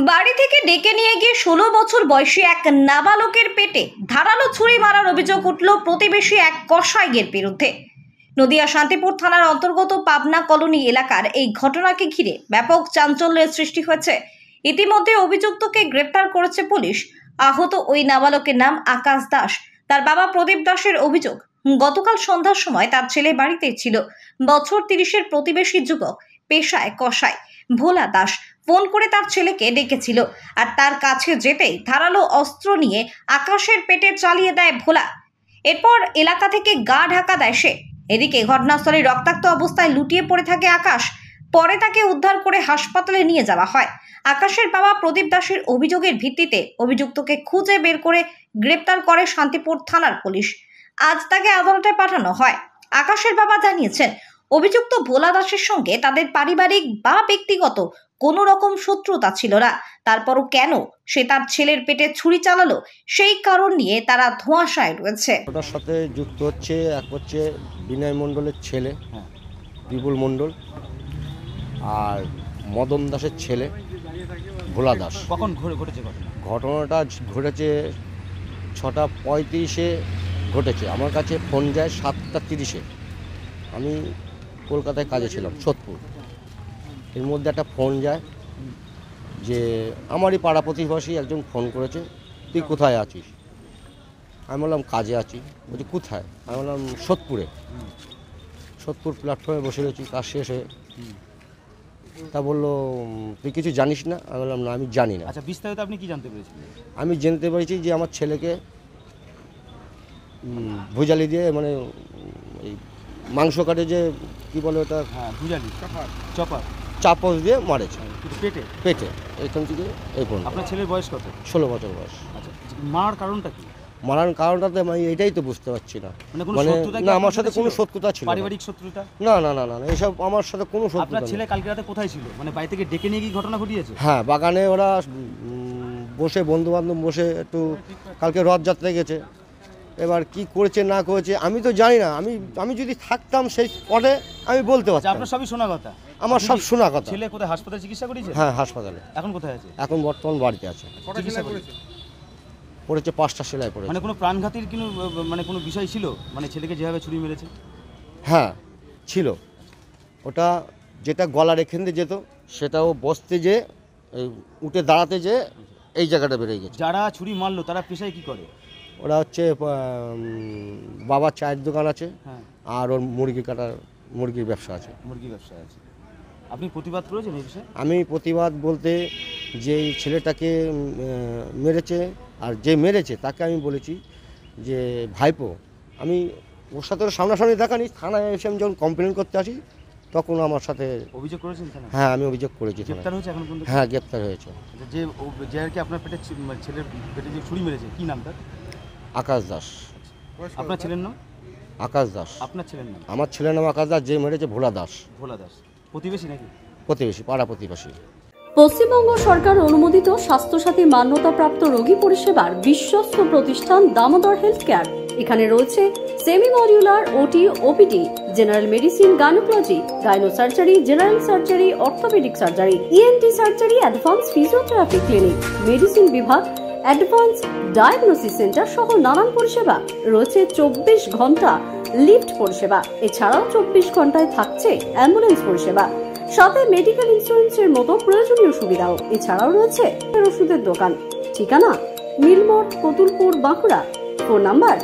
বাড়ি থেকে ডেকে নিয়ে গিয়ে 16 বছর বয়সী এক নাবালকের পেটে ধারালো ছুরি মারার অভিযোগ উঠল প্রতিবেশী এক কসাইয়ের বিরুদ্ধে। নদিয়া শান্তিপুর থানার অন্তর্গত পাবনা কলোনি এলাকার এই ঘটনাকে ঘিরে ব্যাপক চাঞ্চল্যের সৃষ্টি হয়েছে। ইতিমধ্যে অভিযুক্তকে গ্রেপ্তার করেছে পুলিশ। আহত ওই নাবালকের নাম আকাশ দাস। তার বাবা প্রদীপ দাসের অভিযোগ, গতকাল সন্ধ্যার সময় তার ছেলে বাড়িতে ছিল। বছর 30-এর প্রতিবেশী যুবক, পেশায় কসাই ভোলা দাস ফোন করে তার ছেলেকে ডেকেছিল, আর তার কাছে যেতেই ধারালো অস্ত্র নিয়ে আকাশের পেটে চালিয়ে দেয় ভোলা। এরপর এলাকা থেকে গা ঢাকা দেয় সে। এদিকে ঘটনাস্থলে রক্তাক্ত অবস্থায় লুটিয়ে পড়ে থাকে আকাশ। পরে তাকে উদ্ধার করে হাসপাতালে নিয়ে যাওয়া হয়। আকাশের বাবা প্রদীপ দাসের অভিযোগের ভিত্তিতে অভিযুক্তকে খুঁজে বের করে গ্রেপ্তার করে শান্তিপুর থানার পুলিশ। আজ তাকে আদালতে পাঠানো হয়। আকাশের বাবা জানিয়েছেন, অভিযুক্ত ভোলা দাসের সঙ্গে তাদের পারিবারিক বা ব্যক্তিগত কোনো রকম শত্রুতা ছিল না। তারপরও কেন সে তার ছেলের পেটে ছুরি চালালো, সেই কারণ নিয়ে তারা ধোঁয়াশায় রয়েছে। ওটার সাথে যুক্ত হচ্ছে এক হচ্ছে বিনয় মণ্ডলের ছেলে বিপুল মণ্ডল, আর মদন দাসের ছেলে ভোলা দাস। কখন ঘটেছে ঘটনাটা ঘটেছে 6:35-এ ঘটেছে। আমার কাছে ফোন যায় 7:30-এ। আমি কলকাতায় কাজে ছিলাম, সোদপুর। এর মধ্যে একটা ফোন যায় যে আমারই পাড়া প্রতিবেশী একজন ফোন করেছে, তুই কোথায় আছিস? আমি বললাম কাজে আছি। বলছি কোথায়? আমি বললাম সোদপুরে। সোদপুর প্ল্যাটফর্মে বসে রয়েছি কাজ শেষ হয়ে। তা বললো তুই কিছু জানিস না? আমি বললাম না, আমি জানি না। আচ্ছা, বিস্তারিত আপনি কি জানতে পেরেছেন? আমি জানতে পেরেছি যে আমার ছেলেকে ভুজালি দিয়ে, মানে এই মাংস কাটে যে কি বলে ওটা, হ্যাঁ ভুজালি, চপার, চাপস দিয়ে মারেছে পেটে পেটে এখান থেকে এই পর্যন্ত। আপনার ছেলের বয়স কত? 16 বছর বয়স। আচ্ছা, মারার কারণটা কি? মারার কারণটাতে আমি এটাই তো বুঝতে পারছি না। মানে না, আমার সাথে কোনো শত্রুতা ছিল না। পারিবারিক শত্রুতা? না না না না না, এসব আমার সাথে কোনো শত্রুতা। আপনার ছেলে কালকে রাতে কোথায় ছিল? মানে বাড়ি থেকে ডেকে নিয়ে গিয়ে ঘটনা ঘটিয়েছে? হ্যাঁ, বাগানে ওরা বসে বন্ধু বান্ধব বসে একটু কালকে রথযাত্রায় গেছে। এবার কি করেছে না করেছে আমি তো জানি না। আমি যদি থাকতাম সেই স্পটে আমি বলতে পারতাম। আপনার সবই শোনা কথা? আমার সব শোনা কথা। ছেলে কোথায়, হাসপাতালে চিকিৎসা করেছে? হ্যাঁ, হাসপাতালে। এখন কোথায় আছে? এখন বর্তমান বাড়িতে আছে। চিকিৎসা করেছে? পড়েছে 5টা সেলাই পড়েছে। মানে কোনো প্রাণঘাতীর কোনো বিষয় ছিল? মানে ছেলেকে যেভাবে ছুরি মেরেছে? হ্যাঁ ছিল। ওটা যেটা গলার এখান দিয়ে যেত, সেটাও বসতে যে উঠে দাঁড়াতে যে এই জায়গাটা বেরিয়ে গেছে। যারা ছুরি মারলো তারা পেশায় কি করে? ওরা হচ্ছে বাবার চায়ের দোকান আছে, হ্যাঁ, আর ওর মুরগির ব্যবসা আছে। মুরগি ব্যবসা আছে। আপনি প্রতিবাদ করেছেন এই বিষয়ে? আমি প্রতিবাদ বলতে, যে ছেলেটাকে মেরেছে আর যে মেরেছে তাকে আমি বলেছি যে ভাইপো, আমি ওর সাথে সামনাসামনি দেখানি, থানায় এসে আমি যখন কমপ্লেন করতে আসি তখন আমার সাথে অভিযোগ করেছেন? হ্যাঁ, আমি অভিযোগ করেছি। গ্রেপ্তার হয়েছে এখন পর্যন্ত? হ্যাঁ, গ্রেপ্তার হয়েছে। যে আর কি আপনার পেটে, ছেলের পেটে যে ছুরি মেরেছে, কি নাম তার? আকাশ দাস। আপনার ছেলের নাম? আকাশ দাস। আপনার ছেলের নাম? আমার ছেলের নাম আকাশ দাস, যে মেরেছে ভোলা দাস। ভোলা দাস প্রতিবেশী নাকি? প্রতিবেশী, পাড়া প্রতিবেশী। পশ্চিমবঙ্গ সরকার অনুমোদিত স্বাস্থ্যসাথী মান্যতাপ্রাপ্ত রোগী পরিষেবার বিশ্বস্ত প্রতিষ্ঠান দামোদর হেলথ কেয়ার। এখানে রয়েছে semi modular OT, OPD, general medicine, gynaecology, gynae surgery, general surgery, orthopaedic surgery, ENT surgery, advance physiotherapy clinic, medicine বিভাগ, অ্যাডভান্স ডায়াগনোসিস সেন্টার সহ নানান পরিষেবা রয়েছে। 24 ঘন্টা লিফট পরিষেবা, এছাড়াও 24 ঘন্টায় থাকছে অ্যাম্বুলেন্স পরিষেবা, সাথে মেডিকেল ইন্স্যুরেন্সের মতো প্রয়োজনীয় সুবিধাও। এছাড়াও রয়েছে ওষুধের দোকান। ঠিকানা মিলমোড়, কতুলপুর, বাঁকুড়া। ফোন নাম্বার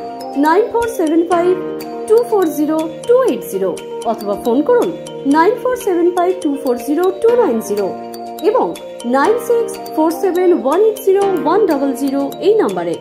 9475240280 অথবা ফোন করুন 9475240290 এবং 9647180100 এই নম্বরে।